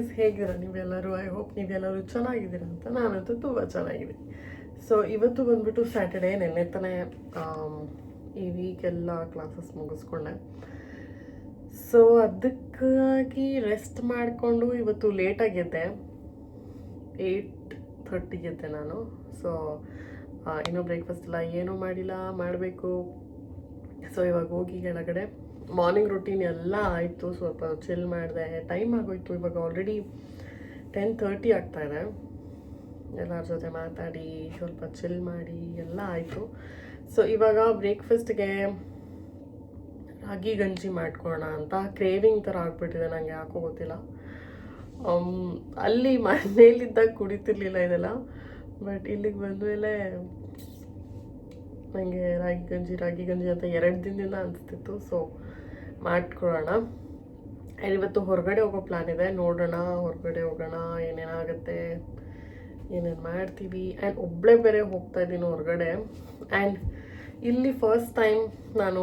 Guys, ಹೇಗಿರ ನೀವೆಲ್ಲರೂ? I hope ನೀವೆಲ್ಲರೂ ಚೆನ್ನಾಗಿದ್ದೀರ ಅಂತ. ನಾನಂತೂ ತುಂಬ ಚೆನ್ನಾಗಿದ್ದೀನಿ. ಸೊ ಇವತ್ತು ಬಂದ್ಬಿಟ್ಟು ಸ್ಯಾಟರ್ಡೇ. ನೆನ್ನೆ ತಾನೇ ಈ ವೀಕೆಲ್ಲ ಕ್ಲಾಸಸ್ ಮುಗಿಸ್ಕೊಂಡೆ. ಸೊ ಅದಕ್ಕಾಗಿ ರೆಸ್ಟ್ ಮಾಡಿಕೊಂಡು ಇವತ್ತು ಲೇಟಾಗಿದ್ದೆ. 8:30 ಗೆದ್ದೆ ನಾನು. ಸೊ ಇನ್ನೂ ಬ್ರೇಕ್ಫಾಸ್ಟ್ ಎಲ್ಲ ಏನೂ ಮಾಡಿಲ್ಲ, ಮಾಡಬೇಕು. ಸೊ ಇವಾಗ ಹೋಗಿ ಕೆಳಗಡೆ ಮಾರ್ನಿಂಗ್ ರೂಟೀನ್ ಎಲ್ಲ ಆಯಿತು. ಸ್ವಲ್ಪ ಚಿಲ್ ಮಾಡಿದೆ, ಟೈಮ್ ಆಗೋಯ್ತು. ಇವಾಗ ಆಲ್ರೆಡಿ 10:30 ಆಗ್ತಾಯಿದೆ. ಎಲ್ಲರ ಜೊತೆ ಮಾತಾಡಿ ಸ್ವಲ್ಪ ಚಿಲ್ ಮಾಡಿ ಎಲ್ಲ ಆಯಿತು. ಸೊ ಇವಾಗ ಬ್ರೇಕ್ಫಾಸ್ಟ್ಗೆ ರಾಗಿ ಗಂಜಿ ಮಾಡ್ಕೊಳ್ಳೋಣ ಅಂತ ಕ್ರೇವಿಂಗ್ ಥರ ಆಗ್ಬಿಟ್ಟಿದೆ. ನನಗೆ ಯಾಕೋ ಗೊತ್ತಿಲ್ಲ. ಅಲ್ಲಿ ಮನೇಲಿದ್ದಾಗ ಕುಡಿತಿರ್ಲಿಲ್ಲ ಇದೆಲ್ಲ, ಬಟ್ ಇಲ್ಲಿಗೆ ಬಂದಮೇಲೆ ನನಗೆ ರಾಗಿ ಗಂಜಿ ಅಂತ 2 ದಿನದಿಂದ ಅನಿಸ್ತಿತ್ತು. ಸೊ ಮಾಡ್ಕೊಳ್ಳೋಣ. ಆ್ಯಂಡ್ ಇವತ್ತು ಹೊರಗಡೆ ಹೋಗೋ ಪ್ಲ್ಯಾನ್ ಇದೆ. ನೋಡೋಣ, ಹೊರಗಡೆ ಹೋಗೋಣ, ಏನೇನಾಗುತ್ತೆ, ಏನೇನು ಮಾಡ್ತೀವಿ. ಆ್ಯಂಡ್ ಒಬ್ಬಳೇ ಬೇರೆ ಹೋಗ್ತಾ ಇದ್ದೀನಿ ಹೊರಗಡೆ. ಆ್ಯಂಡ್ ಇಲ್ಲಿ ಫಸ್ಟ್ ಟೈಮ್ ನಾನು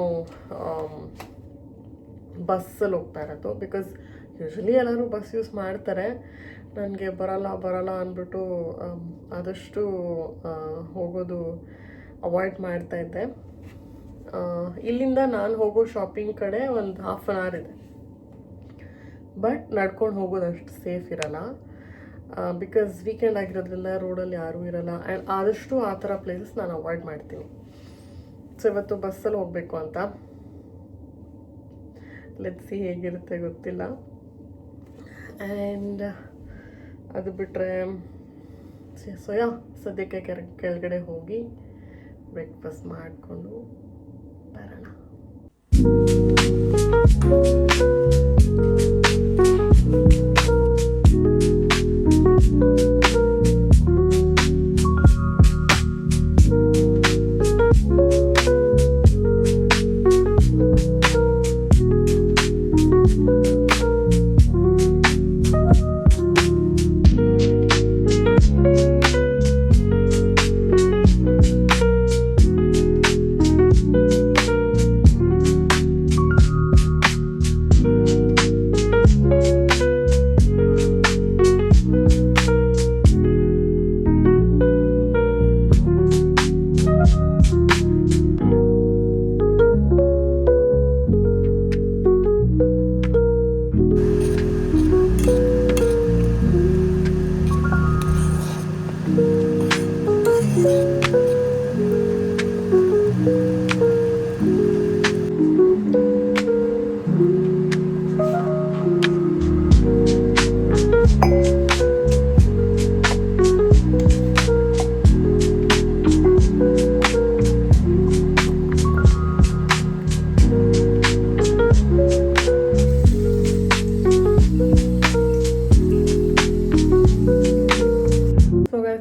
ಬಸ್ಸಲ್ಲಿ ಹೋಗ್ತಾ ಇರೋದು. ಬಿಕಾಸ್ ಯೂಶ್ವಲಿ ಎಲ್ಲರೂ ಬಸ್ ಯೂಸ್ ಮಾಡ್ತಾರೆ. ನನಗೆ ಬರಲ್ಲ ಅಂದ್ಬಿಟ್ಟು ಆದಷ್ಟು ಹೋಗೋದು ಅವಾಯ್ಡ್ ಮಾಡ್ತಾಯಿದ್ದೆ. ಇಲ್ಲಿಂದ ನಾನು ಹೋಗೋ ಶಾಪಿಂಗ್ ಕಡೆ ಒಂದು 1/2 an hour ಇದೆ. ಬಟ್ ನಡ್ಕೊಂಡು ಹೋಗೋದು ಅಷ್ಟು ಸೇಫ್ ಇರಲ್ಲ. ಬಿಕಾಸ್ ವೀಕೆಂಡ್ ಆಗಿರೋದ್ರಿಂದ ರೋಡಲ್ಲಿ ಯಾರೂ ಇರಲ್ಲ. ಆ್ಯಂಡ್ ಆದಷ್ಟು ಆ ಥರ ಪ್ಲೇಸಸ್ ನಾನು ಅವಾಯ್ಡ್ ಮಾಡ್ತೀನಿ. ಸೊ ಇವತ್ತು ಬಸ್ಸಲ್ಲಿ ಹೋಗಬೇಕು ಅಂತ. ಲೆಟ್ಸ್ ಸಿ ಹೇಗಿರುತ್ತೆ ಗೊತ್ತಿಲ್ಲ. ಆ್ಯಂಡ್ ಅದು ಬಿಟ್ಟರೆ ಸದ್ಯಕ್ಕೆ ಕೆಳಗಡೆ ಹೋಗಿ ಬ್ರೇಕ್ಫಾಸ್ಟ್ ಮಾಡಿಕೊಂಡು ಬರೋಣ.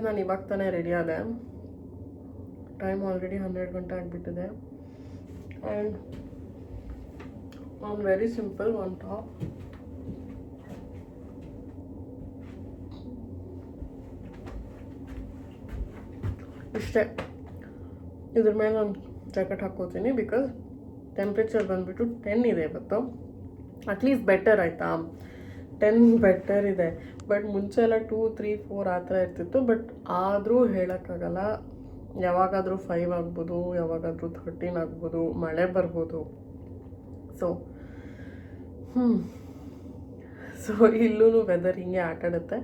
ನಾನು ಇವಾಗ ತಾನೇ ರೆಡಿ ಆದೆ. ಟೈಮ್ ಆಲ್ರೆಡಿ 12 ಗಂಟೆ ಆಗಿಬಿಟ್ಟಿದೆ. And on very simple one top. ಇಷ್ಟೇ. ಇದ್ರ ಮೇಲೆ ಒಂದು ಜಾಕೆಟ್ ಹಾಕ್ಕೋತೀನಿ. ಬಿಕಾಸ್ ಟೆಂಪ್ರೇಚರ್ ಬಂದುಬಿಟ್ಟು 10 ಇದೆ ಇವತ್ತು. ಅಟ್ಲೀಸ್ಟ್ ಬೆಟರ್ ಆಯಿತಾ, 10 ಬೆಟರ್ ಇದೆ. ಬಟ್ ಮುಂಚೆ ಎಲ್ಲ 2, 3, 4 ಆ ಥರ ಇರ್ತಿತ್ತು. ಬಟ್ ಆದರೂ ಹೇಳೋಕ್ಕಾಗಲ್ಲ. ಯಾವಾಗಾದರೂ 5 ಆಗ್ಬೋದು, ಯಾವಾಗಾದರೂ 13 ಆಗ್ಬೋದು, ಮಳೆ ಬರ್ಬೋದು. ಸೊ ಇಲ್ಲೂ ವೆದರ್ ಹಿಂಗೆ ಆಟಾಡುತ್ತೆ.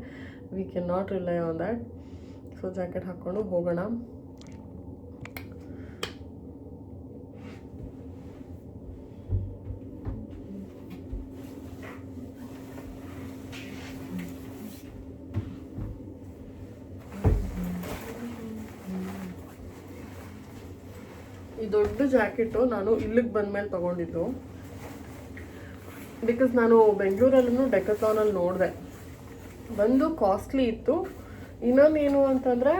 We can not rely on that. So jacket ಹಾಕ್ಕೊಂಡು ಹೋಗೋಣ. ಈ ದೊಡ್ಡ ಜಾಕೆಟು ನಾನು ಇಲ್ಲಿಗೆ ಬಂದಮೇಲೆ ತೊಗೊಂಡಿದ್ದು. ಬಿಕಾಸ್ ನಾನು ಬೆಂಗಳೂರಲ್ಲೂ ಡೆಕಥಾನಲ್ಲಿ ನೋಡಿದೆ, ಒಂದು ಕಾಸ್ಟ್ಲಿ ಇತ್ತು. ಇನ್ನೊಂದೇನು ಅಂತಂದರೆ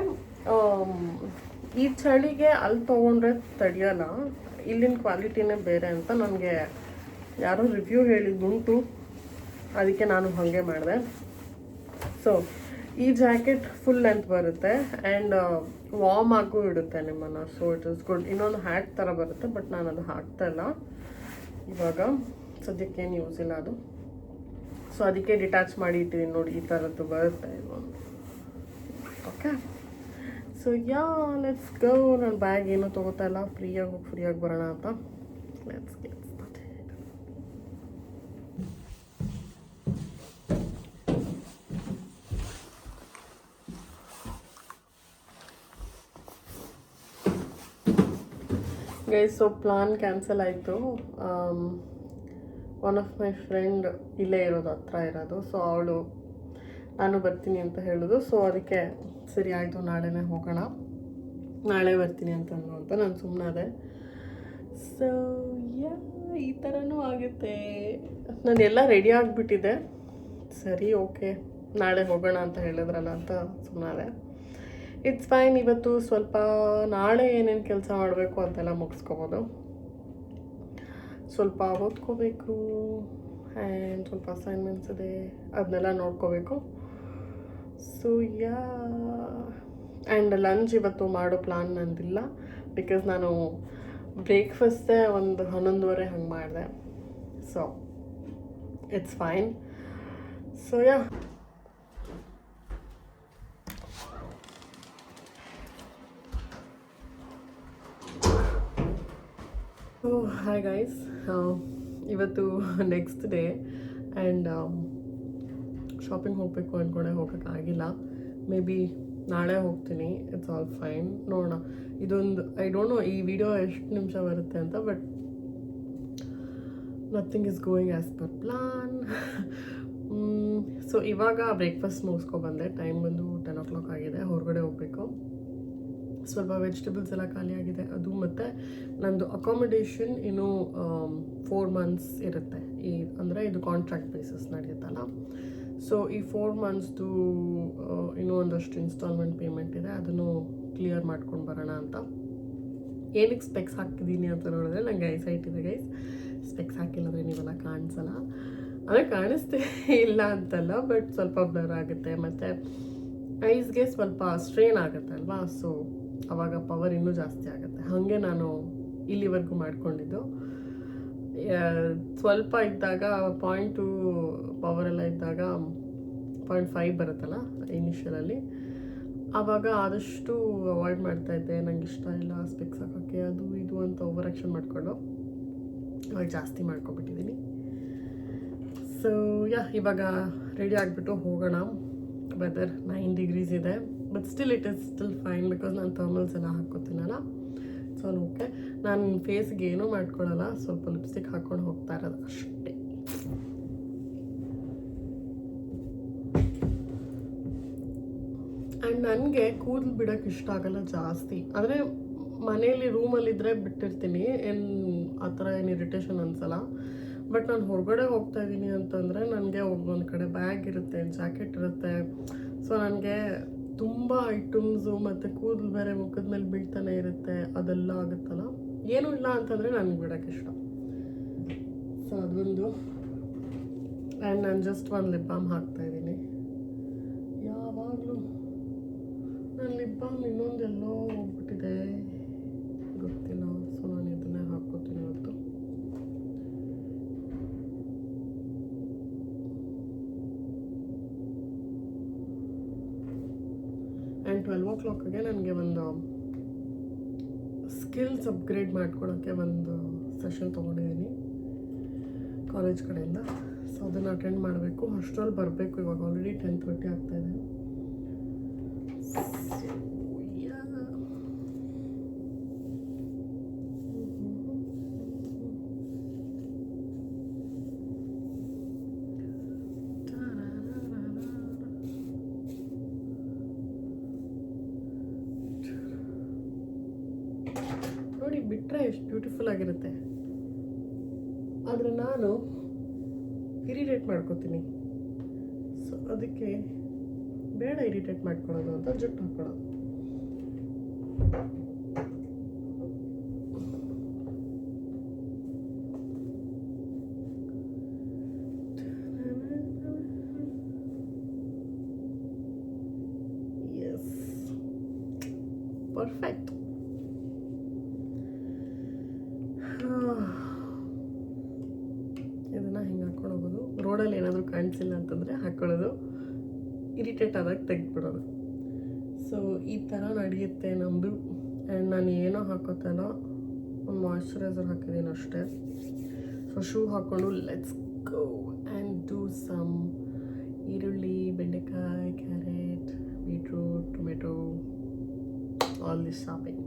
ಈ ಚಳಿಗೆ ಅಲ್ಲಿ ತೊಗೊಂಡ್ರೆ ತಡೆಯಲ್ಲ, ಇಲ್ಲಿನ ಕ್ವಾಲಿಟಿನೇ ಬೇರೆ ಅಂತ ನನಗೆ ಯಾರೋ ರಿವ್ಯೂ ಹೇಳಿದ್ದುಂಟು. ಅದಕ್ಕೆ ನಾನು ಹಾಗೆ ಮಾಡಿದೆ. ಸೊ ಈ ಜಾಕೆಟ್ ಫುಲ್ ಲೆಂತ್ ಬರುತ್ತೆ ಆ್ಯಂಡ್ ವಾರ್ಮ್ ಆಗು ಇಡುತ್ತೆ ನಿಮ್ಮನ್ನು. So it is good. ಇನ್ನೊಂದು ಹ್ಯಾಟ್ ಥರ ಬರುತ್ತೆ, ಬಟ್ ನಾನು ಅದು ಹಾಕ್ತಾ ಇಲ್ಲ ಇವಾಗ. ಸದ್ಯಕ್ಕೇನು ಯೂಸ್ ಇಲ್ಲ ಅದು. ಸೊ ಅದಕ್ಕೆ ಡಿಟ್ಯಾಚ್ ಮಾಡಿ ಇಟ್ಟಿದ್ದೀನಿ ನೋಡಿ, ಈ ಥರದ್ದು ಬರುತ್ತೆ ಒಂದು. Okay, so yeah let's go. ನಾನು ಬ್ಯಾಗ್ ಏನೂ ತೊಗೋತಾ ಇಲ್ಲ, ಫ್ರೀಯಾಗಿ ಬರೋಣ ಅಂತ. Let's get started. Guys, so plan cancel ಆಯಿತು. ಒನ್ ಆಫ್ ಮೈ ಫ್ರೆಂಡ್ ಇಲ್ಲೇ ಇರೋದು, ಹತ್ರ ಇರೋದು. ಸೊ ಅವಳು ನಾನು ಬರ್ತೀನಿ ಅಂತ ಹೇಳೋದು. ಸೊ ಅದಕ್ಕೆ ಸರಿ ಆಯಿತು, ನಾಳೆನೇ ಹೋಗೋಣ, ನಾಳೆ ಬರ್ತೀನಿ ಅಂತಂದು ಅಂತ ನಾನು ಸುಮ್ಮನಾದೆ. ಸೊ ಯಾ ಈ ಥರನೂ ಆಗುತ್ತೆ. ನಾನು ಎಲ್ಲ ರೆಡಿ ಆಗಿಬಿಟ್ಟಿದೆ. ಸರಿ ಓಕೆ, ನಾಳೆ ಹೋಗೋಣ ಅಂತ ಹೇಳಿದ್ರಲ್ಲ ಅಂತ ಸುಮ್ಮನಾದೆ. It's fine. ಇವತ್ತು ಸ್ವಲ್ಪ ನಾಳೆ ಏನೇನು ಕೆಲಸ ಮಾಡಬೇಕು ಅಂತೆಲ್ಲ ಮುಗಿಸ್ಕೋಬೋದು. ಸ್ವಲ್ಪ ಓದ್ಕೋಬೇಕು ಆ್ಯಂಡ್ ಸ್ವಲ್ಪ ಅಸೈನ್ಮೆಂಟ್ಸ್ ಇದೆ, ಅದನ್ನೆಲ್ಲ ನೋಡ್ಕೋಬೇಕು. ಸೊ ಯಾ ಆ್ಯಂಡ್ ಲಂಚ್ ಇವತ್ತು ಮಾಡೋ ಪ್ಲಾನ್ ನಂದಿಲ್ಲ, ಬಿಕಾಸ್ ನಾನು ಬ್ರೇಕ್ಫಾಸ್ಟೇ ಒಂದು 11:30 ಹಂಗೆ ಮಾಡಿದೆ. So it's fine. So yeah hi guys, ಇವತ್ತು ನೆಕ್ಸ್ಟ್ ಡೇ ಆ್ಯಂಡ್ ಶಾಪಿಂಗ್ ಹೋಗಬೇಕು ಅಂದ್ಕೊಂಡೆ, ಹೋಗೋಕ್ಕಾಗಿಲ್ಲ. ಮೇ ಬಿ ನಾಳೆ ಹೋಗ್ತೀನಿ. ಇಟ್ಸ್ ಆಲ್ ಫೈನ್, ನೋಡೋಣ. ಇದೊಂದು ಐ ಡೋಂಟ್ ನೋ ಈ ವಿಡಿಯೋ ಎಷ್ಟು ನಿಮಿಷ ಬರುತ್ತೆ ಅಂತ, but nothing is going as per plan. So ಇವಾಗ ಬ್ರೇಕ್ಫಾಸ್ಟ್ ಮುಗಿಸ್ಕೊಬಂದೆ. ಟೈಮ್ ಬಂದು 10 o'clock ಆಗಿದೆ. ಹೊರಗಡೆ ಹೋಗಬೇಕು. ಸ್ವಲ್ಪ ವೆಜಿಟೇಬಲ್ಸ್ ಎಲ್ಲ ಖಾಲಿ ಆಗಿದೆ ಅದು. ಮತ್ತು ನಂದು ಅಕಾಮಿಡೇಷನ್ ಇನ್ನೂ 4 months ಇರುತ್ತೆ. ಅಂದರೆ ಇದು ಕಾಂಟ್ರಾಕ್ಟ್ ಬೇಸಿಸ್ ನಡೆಯುತ್ತಲ್ಲ. ಸೊ ಈ 4 monthsದು ಇನ್ನೂ ಒಂದಷ್ಟು ಇನ್ಸ್ಟಾಲ್ಮೆಂಟ್ ಪೇಮೆಂಟ್ ಇದೆ, ಅದನ್ನು ಕ್ಲಿಯರ್ ಮಾಡ್ಕೊಂಡು ಬರೋಣ ಅಂತ. ಏನಕ್ಕೆ ಸ್ಪೆಕ್ಸ್ ಹಾಕಿದ್ದೀನಿ ಅಂತ ನೋಡಿದ್ರೆ ನನಗೆ ಐಸೈಟ್ ಇದೆ ಗೈಸ್. ಸ್ಪೆಕ್ಸ್ ಹಾಕಿಲ್ಲದ್ರೆ ನೀವೆಲ್ಲ ಕಾಣಿಸಲ್ಲ, ಅಂದರೆ ಕಾಣಿಸ್ತೇ ಇಲ್ಲ ಅಂತಲ್ಲ, ಬಟ್ ಸ್ವಲ್ಪ ಬ್ಲರ್ ಆಗುತ್ತೆ ಮತ್ತು ಐಸ್ಗೆ ಸ್ವಲ್ಪ ಸ್ಟ್ರೇನ್ ಆಗುತ್ತೆ ಅಲ್ವಾ. ಸೊ ಆವಾಗ ಪವರ್ ಇನ್ನೂ ಜಾಸ್ತಿ ಆಗುತ್ತೆ. ಹಾಗೆ ನಾನು ಇಲ್ಲಿವರೆಗೂ ಮಾಡ್ಕೊಂಡಿದ್ದು. ಸ್ವಲ್ಪ ಇದ್ದಾಗ 0.2 ಪವರೆಲ್ಲ ಇದ್ದಾಗ 0.5 ಬರುತ್ತಲ್ಲ ಇನಿಷಿಯಲಲ್ಲಿ, ಆವಾಗ ಆದಷ್ಟು ಅವಾಯ್ಡ್ ಮಾಡ್ತಾಯಿದ್ದೆ. ನಂಗೆ ಇಷ್ಟ ಇಲ್ಲ ಸ್ಪೆಕ್ಸ್ ಹಾಕೋಕ್ಕೆ, ಅದು ಇದು ಅಂತ ಓವರ್ ಆ್ಯಕ್ಷನ್ ಮಾಡಿಕೊಂಡು ಇವಾಗ ಜಾಸ್ತಿ ಮಾಡ್ಕೊಬಿಟ್ಟಿದ್ದೀನಿ. ಸೊ ಯಾ ಇವಾಗ ರೆಡಿ ಆಗಿಬಿಟ್ಟು ಹೋಗೋಣ. ವೆದರ್ 9 degrees ಇದೆ, but still it is still fine, because ನಾನು ಥರ್ಮಲ್ಸ್ ಎಲ್ಲ ಹಾಕ್ಕೋತೀನಲ್ಲ. ಸೊ ಓಕೆ, ನಾನು ಫೇಸ್ಗೆ ಏನೂ ಮಾಡ್ಕೊಳ್ಳಲ್ಲ, ಸ್ವಲ್ಪ ಲಿಪ್ಸ್ಟಿಕ್ ಹಾಕ್ಕೊಂಡು ಹೋಗ್ತಾ ಇರೋದು ಅಷ್ಟೇ. ಆ್ಯಂಡ್ ನನಗೆ ಕೂದಲು ಬಿಡೋಕ್ಕೆ ಇಷ್ಟ ಆಗಲ್ಲ ಜಾಸ್ತಿ. ಆದರೆ ಮನೇಲಿ ರೂಮಲ್ಲಿದ್ದರೆ ಬಿಟ್ಟಿರ್ತೀನಿ, ಏನು ಆ ಥರ ಏನು ಇರಿಟೇಷನ್ ಅನಿಸಲ್ಲ. ಬಟ್ ನಾನು ಹೊರಗಡೆ ಹೋಗ್ತಾ ಇದ್ದೀನಿ ಅಂತಂದರೆ ನನಗೆ ಒಂದು ಕಡೆ ಬ್ಯಾಗ್ ಇರುತ್ತೆ, ಜಾಕೆಟ್ ಇರುತ್ತೆ. ಸೊ ನನಗೆ ತುಂಬ ಐಟಮ್ಸು ಮತ್ತು ಕೂದಲು ಬೇರೆ ಮುಖದ ಮೇಲೆ ಬೀಳ್ತಾನೆ ಇರುತ್ತೆ, ಅದೆಲ್ಲ ಆಗುತ್ತಲ್ಲ. ಏನೂ ಇಲ್ಲ ಅಂತಂದರೆ ನನಗೆ ಬಿಡೋಕ್ಕೆ ಇಷ್ಟ. ಸೊ ಅದೊಂದು. ಆ್ಯಂಡ್ ನಾನು ಜಸ್ಟ್ ಒಂದು ಲಿಪ್ ಬಾಮ್ ಹಾಕ್ತಾಯಿದ್ದೀನಿ. ಯಾವಾಗಲೂ ನನ್ನ ಲಿಪ್ ಬಾಮ್ ಇನ್ನೊಂದೆಲ್ಲೋ ಹೋಗ್ಬಿಟ್ಟಿದೆ, ಗೊತ್ತಿಲ್ಲ. ಸೊ ನಾನು ಇದನ್ನೇ ಹಾಕ್ಕೋತೀನಿ ಇವತ್ತು. ಆ್ಯಂಡ್ 12 o'clockಗೆ ನನಗೆ ಒಂದು ಸ್ಕಿಲ್ಸ್ ಅಪ್ಗ್ರೇಡ್ ಮಾಡ್ಕೊಳೋಕ್ಕೆ ಒಂದು ಸೆಷನ್ ತೊಗೊಂಡಿದ್ದೀನಿ ಕಾಲೇಜ್ ಕಡೆಯಿಂದ. ಸೊ ಅದನ್ನು ಅಟೆಂಡ್ ಮಾಡಬೇಕು. ಅಷ್ಟರಲ್ಲಿ ಬರಬೇಕು. ಇವಾಗ ಆಲ್ರೆಡಿ 10:30 ಆಗ್ತಾಯಿದೆ. ನೋಡಿ, ಬಿಟ್ಟರೆ ಎಷ್ಟು ಬ್ಯೂಟಿಫುಲ್ ಆಗಿರುತ್ತೆ. ಆದರೆ ನಾನು ಇರಿಟೇಟ್ ಮಾಡ್ಕೋತೀನಿ. ಸೊ ಅದಕ್ಕೆ ಬೇಡ ಇರಿಟೇಟ್ ಮಾಡ್ಕೊಳ್ಳೋದು ಅಂತ ಜುಟ್ಟು ಹಾಕ್ಕೊಳ್ಳೋದು. S, perfect. ಇದನ್ನು ಹಿಂಗೆ ಹಾಕ್ಕೊಂಡು ಹೋಗೋದು. ರೋಡಲ್ಲಿ ಏನಾದರೂ ಕಾಣಿಸಿಲ್ಲ ಅಂತಂದರೆ ಹಾಕ್ಕೊಳ್ಳೋದು, ಇರಿಟೇಟ್ ಆದಾಗ ತೆಗೆದ್ಬಿಡೋದು. ಸೊ ಈ ಥರ ನಡೆಯುತ್ತೆ ನಮ್ಮದು. ಆ್ಯಂಡ್ ನಾನು ಏನೋ ಹಾಕೋತಲ್ಲ, ಒಂದು ಮಾಯ್ಶ್ಚರೈಸರ್ ಹಾಕಿದ್ದೀನಿ ಅಷ್ಟೇ. ಸೊ ಶೂ ಹಾಕ್ಕೊಂಡು let's go and do some ಈರುಳ್ಳಿ, ಬೆಂಡೆಕಾಯಿ, carrot, beetroot, tomato, all this shopping.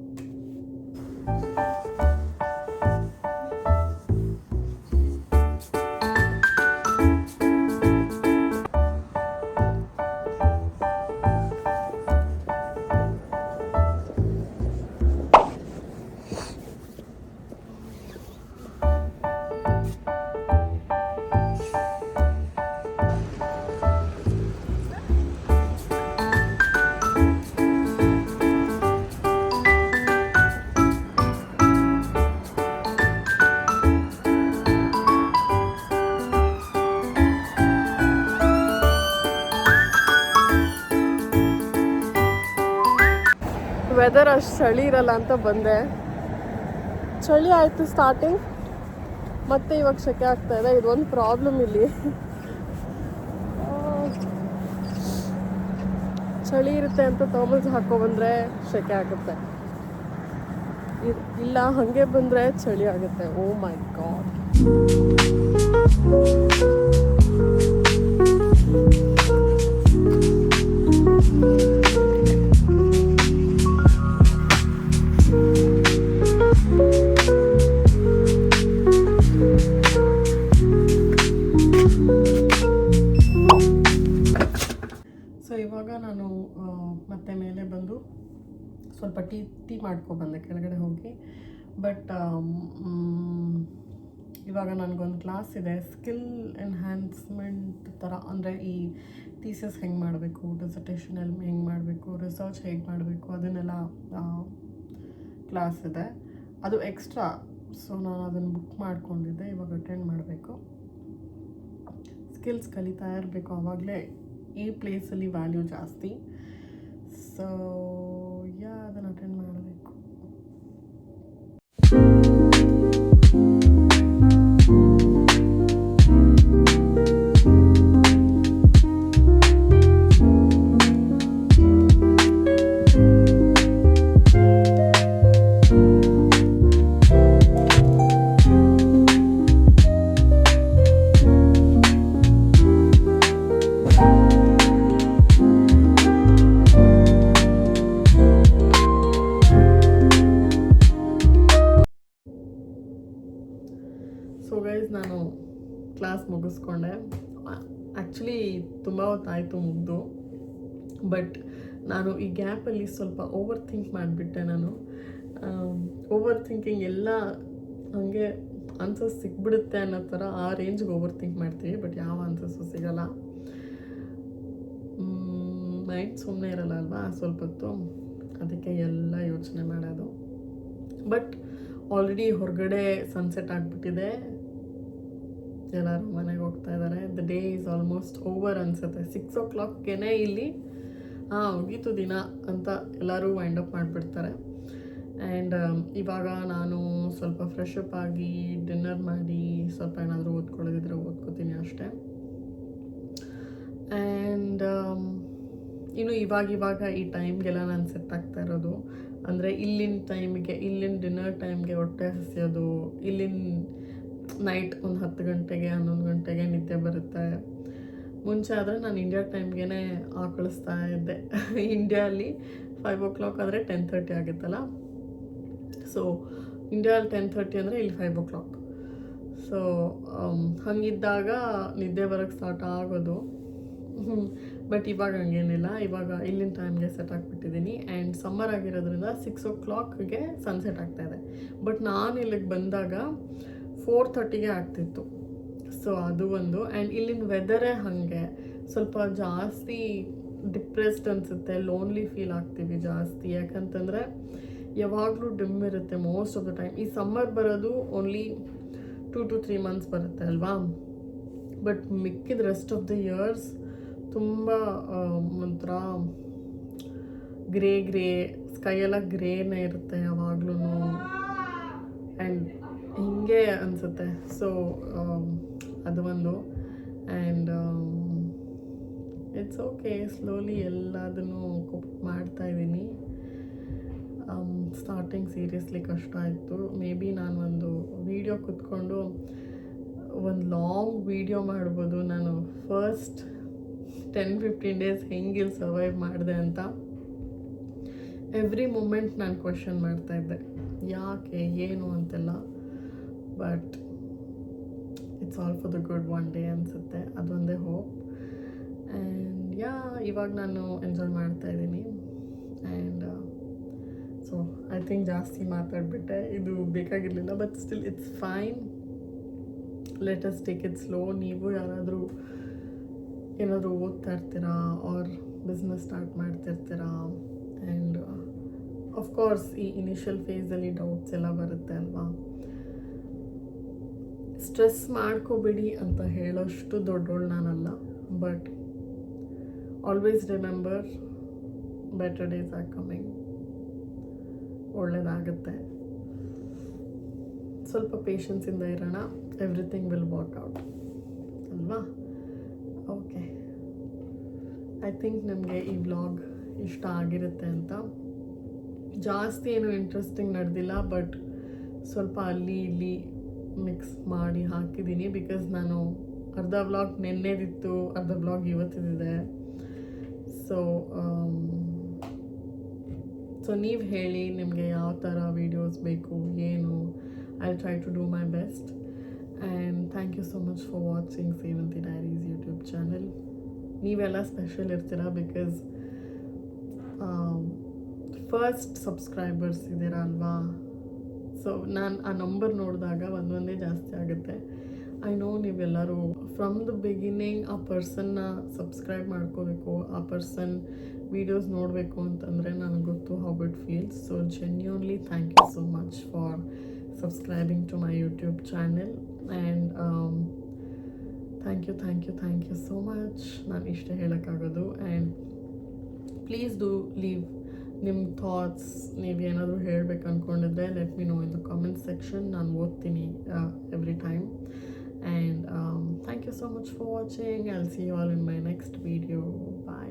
Weather ಅಷ್ಟು ಚಳಿ ಇರಲ್ಲ ಅಂತ ಬಂದೆ. ಚಳಿ ಆಯಿತು ಸ್ಟಾರ್ಟಿಂಗ್, ಮತ್ತೆ ಇವಾಗ ಸೆಕೆ ಆಗ್ತಾ ಇದೆ. ಇದೊಂದು ಪ್ರಾಬ್ಲಮ್ ಇಲ್ಲಿ, ಚಳಿ ಇರುತ್ತೆ ಅಂತ ಟವಲ್ಸ್ ಹಾಕೊಬಂದರೆ ಸೆಕೆ ಆಗುತ್ತೆ, ಇಲ್ಲ ಹಾಗೆ ಬಂದರೆ ಚಳಿ ಆಗುತ್ತೆ. ಓ ಮೈ ಗಾಡ್. ಸೊ ಇವಾಗ ನಾನು ಮತ್ತೆ ಮೇಲೆ ಬಂದು ಸ್ವಲ್ಪ ಟೀ ಮಾಡ್ಕೊಬಂದೆ ಕೆಳಗಡೆ ಹೋಗಿ. ಬಟ್ ಇವಾಗ ನನಗೊಂದು ಕ್ಲಾಸ್ ಇದೆ, ಸ್ಕಿಲ್ ಎನ್ಹ್ಯಾನ್ಸ್ಮೆಂಟ್ ಥರ. ಅಂದರೆ ಈ ಥೀಸಿಸ್ ಹೆಂಗೆ ಮಾಡಬೇಕು, ಡಿಸರ್ಟೇಷನಲ್ಲಿ ಹೆಂಗೆ ಮಾಡಬೇಕು, ರಿಸರ್ಚ್ ಹೇಗೆ ಮಾಡಬೇಕು, ಅದನ್ನೆಲ್ಲ ಕ್ಲಾಸ್ ಇದೆ. ಅದು ಎಕ್ಸ್ಟ್ರಾ. ಸೊ ನಾನು ಅದನ್ನು ಬುಕ್ ಮಾಡ್ಕೊಂಡಿದ್ದೆ, ಇವಾಗ ಅಟೆಂಡ್ ಮಾಡಬೇಕು. ಸ್ಕಿಲ್ಸ್ ಕಲಿತಾ ಇರಬೇಕು, ಆವಾಗಲೇ ಈ ಪ್ಲೇಸಲ್ಲಿ ವ್ಯಾಲ್ಯೂ ಜಾಸ್ತಿ. ಸೊ ಅದನ್ನು ಅಟೆಂಡ್ ಮಾಡಬೇಕು. ಸೊ ಗೈಸ್, ನಾನು ಕ್ಲಾಸ್ ಮುಗಿಸ್ಕೊಂಡೆ. ಆ್ಯಕ್ಚುಲಿ ತುಂಬ ಹೊತ್ತಾಯಿತು ಮುಗಿದು. ಬಟ್ ನಾನು ಈ ಗ್ಯಾಪಲ್ಲಿ ಸ್ವಲ್ಪ ಓವರ್ ಥಿಂಕ್ ಮಾಡಿಬಿಟ್ಟೆ. ನಾನು ಓವರ್ ಥಿಂಕಿಂಗ್ ಎಲ್ಲ ಹಾಗೆ ಆನ್ಸರ್ಸ್ ಸಿಕ್ಬಿಡುತ್ತೆ ಅನ್ನೋ ಥರ ಆ ರೇಂಜ್ಗೆ ಓವರ್ ಥಿಂಕ್ ಮಾಡ್ತೀವಿ. ಬಟ್ ಯಾವ ಆನ್ಸರ್ಸು ಸಿಗೋಲ್ಲ. ಮೈಂಡ್ ಸುಮ್ಮನೆ ಇರಲ್ಲ ಅಲ್ವಾ ಸ್ವಲ್ಪ ಹೊತ್ತು, ಅದಕ್ಕೆ ಎಲ್ಲ ಯೋಚನೆ ಮಾಡೋದು. ಬಟ್ ಆಲ್ರೆಡಿ ಹೊರಗಡೆ ಸನ್ಸೆಟ್ ಆಗಿಬಿಟ್ಟಿದೆ, ಎಲ್ಲರೂ ಮನೆಗೆ ಹೋಗ್ತಾ ಇದ್ದಾರೆ. The day is almost over ಅನಿಸುತ್ತೆ. 6 o'clockಗೆ ಇಲ್ಲಿ ಮುಗೀತು ದಿನ ಅಂತ ಎಲ್ಲರೂ ವೈಂಡ್ ಅಪ್ ಮಾಡಿಬಿಡ್ತಾರೆ. ಆ್ಯಂಡ್ ಇವಾಗ ನಾನು ಸ್ವಲ್ಪ ಫ್ರೆಶ್ ಅಪ್ ಆಗಿ ಡಿನ್ನರ್ ಮಾಡಿ ಸ್ವಲ್ಪ ಏನಾದರೂ ಓದ್ಕೊಳ್ಳೋದಿದ್ರೆ ಓದ್ಕೋತೀನಿ ಅಷ್ಟೇ. ಆ್ಯಂಡ್ ಇನ್ನು ಇವಾಗ ಈ ಟೈಮ್ಗೆಲ್ಲ ನಾನು ಸೆಟ್ ಆಗ್ತಾ ಇರೋದು. ಅಂದರೆ ಇಲ್ಲಿನ ಟೈಮಿಗೆ, ಇಲ್ಲಿನ ಡಿನ್ನರ್ ಟೈಮ್ಗೆ ಹೊಟ್ಟೆ ಹಸಿಯೋದು, ಇಲ್ಲಿನ ನೈಟ್ ಒಂದು 10 ಗಂಟೆಗೆ 11 ಗಂಟೆಗೆ ನಿದ್ದೆ ಬರುತ್ತೆ. ಮುಂಚೆ ಆದರೆ ನಾನು ಇಂಡಿಯಾ ಟೈಮ್ಗೆ ಕಳಿಸ್ತಾ ಇದ್ದೆ. ಇಂಡಿಯಾದಲ್ಲಿ 5 o'clock ಆದರೆ 10:30 ಆಗುತ್ತಲ್ಲ. ಸೊ ಇಂಡಿಯಾದಲ್ಲಿ 10:30 ಅಂದರೆ ಇಲ್ಲಿ 5 o'clock. ಸೊ ಹಾಗಿದ್ದಾಗ ನಿದ್ದೆ ಬರೋಕ್ಕೆ ಸ್ಟಾರ್ಟ್ ಆಗೋದು. ಬಟ್ ಇವಾಗ ಹಂಗೇನಿಲ್ಲ, ಇವಾಗ ಇಲ್ಲಿನ ಟೈಮ್ಗೆ ಸೆಟ್ ಆಗಿಬಿಟ್ಟಿದ್ದೀನಿ. ಆ್ಯಂಡ್ ಸಮ್ಮರ್ ಆಗಿರೋದ್ರಿಂದ 6 o'clockಗೆ ಸನ್ಸೆಟ್ ಆಗ್ತಾಯಿದೆ. ಬಟ್ ನಾನು ಇಲ್ಲಿಗೆ ಬಂದಾಗ 4:30ಗೆ ಆಗ್ತಿತ್ತು. ಸೊ ಅದು ಒಂದು. ಆ್ಯಂಡ್ ಇಲ್ಲಿನ ವೆದರೇ ಹಾಗೆ ಸ್ವಲ್ಪ ಜಾಸ್ತಿ ಡಿಪ್ರೆಸ್ಡ್ ಅನಿಸುತ್ತೆ, ಲೋನ್ಲಿ ಫೀಲ್ ಆಗ್ತೀವಿ ಜಾಸ್ತಿ. ಯಾಕಂತಂದರೆ ಯಾವಾಗಲೂ ಡಿಮ್ ಇರುತ್ತೆ ಮೋಸ್ಟ್ ಆಫ್ ದ ಟೈಮ್. ಈ ಸಮ್ಮರ್ ಬರೋದು ಓನ್ಲಿ 2 to 3 months ಬರುತ್ತೆ ಅಲ್ವಾ. ಬಟ್ ಮಿಕ್ಕಿದ ರೆಸ್ಟ್ ಆಫ್ ದ ಇಯರ್ಸ್ ತುಂಬ ಒಂಥರ ಗ್ರೇ ಸ್ಕೈ ಎಲ್ಲ ಗ್ರೇನೇ ಇರುತ್ತೆ ಯಾವಾಗ್ಲೂ. ಆ್ಯಂಡ್ ಹಿಂಗೆ ಅನಿಸುತ್ತೆ. ಸೊ ಅದು ಒಂದು. ಆ್ಯಂಡ್ ಇಟ್ಸ್ ಓಕೆ, ಸ್ಲೋಲಿ ಎಲ್ಲದನ್ನು ಕುಕ್ ಮಾಡ್ತಾಯಿದ್ದೀನಿ. ಸ್ಟಾರ್ಟಿಂಗ್ ಸೀರಿಯಸ್ಲಿ ಕಷ್ಟ ಆಯಿತು. ಮೇ ಬಿ ನಾನು ಒಂದು ವೀಡಿಯೋ ಕೂತ್ಕೊಂಡು ಒಂದು ಲಾಂಗ್ ವೀಡಿಯೋ ಮಾಡ್ಬೋದು, ನಾನು ಫಸ್ಟ್ 10-15 ಡೇಸ್ ಹೆಂಗೆ ಸರ್ವೈವ್ ಮಾಡಿದೆ ಅಂತ. ಎವ್ರಿ ಮೂಮೆಂಟ್ ನಾನು ಕ್ವೆಶನ್ ಮಾಡ್ತಾಯಿದ್ದೆ, ಯಾಕೆ ಏನು ಅಂತೆಲ್ಲ. But it's all for the good one day ಅನಿಸುತ್ತೆ, ಅದೊಂದೇ ಹೋಪ್. ಆ್ಯಂಡ್ ಇವಾಗ ನಾನು ಎಂಜಾಯ್ ಮಾಡ್ತಾಯಿದ್ದೀನಿ. ಆ್ಯಂಡ್ ಸೊ ಐ ಥಿಂಕ್ ಜಾಸ್ತಿ ಮಾತಾಡಿಬಿಟ್ಟೆ, ಇದು ಬೇಕಾಗಿರಲಿಲ್ಲ. But still it's fine, let us take it slow. ನೀವು ಯಾರಾದರೂ ಏನಾದರೂ ಓದ್ತಾ ಇರ್ತೀರಾ ಆರ್ ಬಿಸ್ನೆಸ್ ಸ್ಟಾರ್ಟ್ ಮಾಡ್ತಿರ್ತೀರಾ, ಆ್ಯಂಡ್ ಆಫ್ಕೋರ್ಸ್ ಈ ಇನಿಷಿಯಲ್ ಫೇಸಲ್ಲಿ ಡೌಟ್ಸ್ ಎಲ್ಲ ಬರುತ್ತೆ ಅಲ್ವಾ. ಸ್ಟ್ರೆಸ್ ಮಾಡ್ಕೋಬೇಡಿ ಅಂತ ಹೇಳೋಷ್ಟು ದೊಡ್ಡೋಳು ನಾನಲ್ಲ. But always remember, better days are coming. ಒಳ್ಳೆಯದಾಗುತ್ತೆ, ಸ್ವಲ್ಪ ಪೇಷನ್ಸಿಂದ ಇರೋಣ, ಎವ್ರಿಥಿಂಗ್ ವಿಲ್ ವರ್ಕ್ ಔಟ್ ಅಲ್ವಾ. ಓಕೆ, ಐ ಥಿಂಕ್ ನಿಮಗೆ ಈ ವ್ಲಾಗ್ ಇಷ್ಟ ಆಗಿರುತ್ತೆ ಅಂತ. ಜಾಸ್ತಿ ಏನು ಇಂಟ್ರೆಸ್ಟಿಂಗ್ ನಡೆದಿಲ್ಲ, ಬಟ್ ಸ್ವಲ್ಪ ಅಲ್ಲಿ ಇಲ್ಲಿ ಮಿಕ್ಸ್ ಮಾಡಿ ಹಾಕಿದ್ದೀನಿ. ಬಿಕಾಸ್ ನಾನು ಅರ್ಧ ವ್ಲಾಗ್ ನೆನ್ನೆದಿತ್ತು, ಅರ್ಧ ವ್ಲಾಗ್ ಇವತ್ತಿದೆ. ಸೊ ನೀವು ಹೇಳಿ ನಿಮಗೆ ಯಾವ ಥರ ವೀಡಿಯೋಸ್ ಬೇಕು, ಏನು. I try to do my best. And thank you so much for watching Sevanthi diaries YouTube channel. ನೀವೆಲ್ಲ ಸ್ಪೆಷಲ್ ಇರ್ತೀರ, ಬಿಕಾಸ್ ಫಸ್ಟ್ ಸಬ್ಸ್ಕ್ರೈಬರ್ಸ್ ಇದ್ದೀರಾ ಅಲ್ವಾ. ಸೊ ನಾನು ಆ ನಂಬರ್ ನೋಡಿದಾಗ ಒಂದೊಂದೇ ಜಾಸ್ತಿ ಆಗುತ್ತೆ. ಐ ನೋ ನೀವೆಲ್ಲರೂ ಫ್ರಮ್ ದ ಬಿಗಿನಿಂಗ್ ಆ ಪರ್ಸನ್ನ ಸಬ್ಸ್ಕ್ರೈಬ್ ಮಾಡ್ಕೋಬೇಕು, ಆ ಪರ್ಸನ್ ವೀಡಿಯೋಸ್ ನೋಡಬೇಕು ಅಂತಂದರೆ ನನಗೆ ಗೊತ್ತು how it feels. So genuinely thank you so much for subscribing to my YouTube channel. And thank you so much. ನಾನು ಇಷ್ಟೇ ಹೇಳೋಕ್ಕಾಗೋದು. ಆ್ಯಂಡ್ ಪ್ಲೀಸ್ ಡೂ ಲೀವ್ ನಿಮ್ಮ ಥಾಟ್ಸ್. ನೀವೇನಾದರೂ ಹೇಳಬೇಕು ಅಂದ್ಕೊಂಡಿದ್ರೆ let me know in the comment section. ನಾನು ಓದ್ತೀನಿ every time. And thank you so much for watching. I will see you all in my next video. Bye.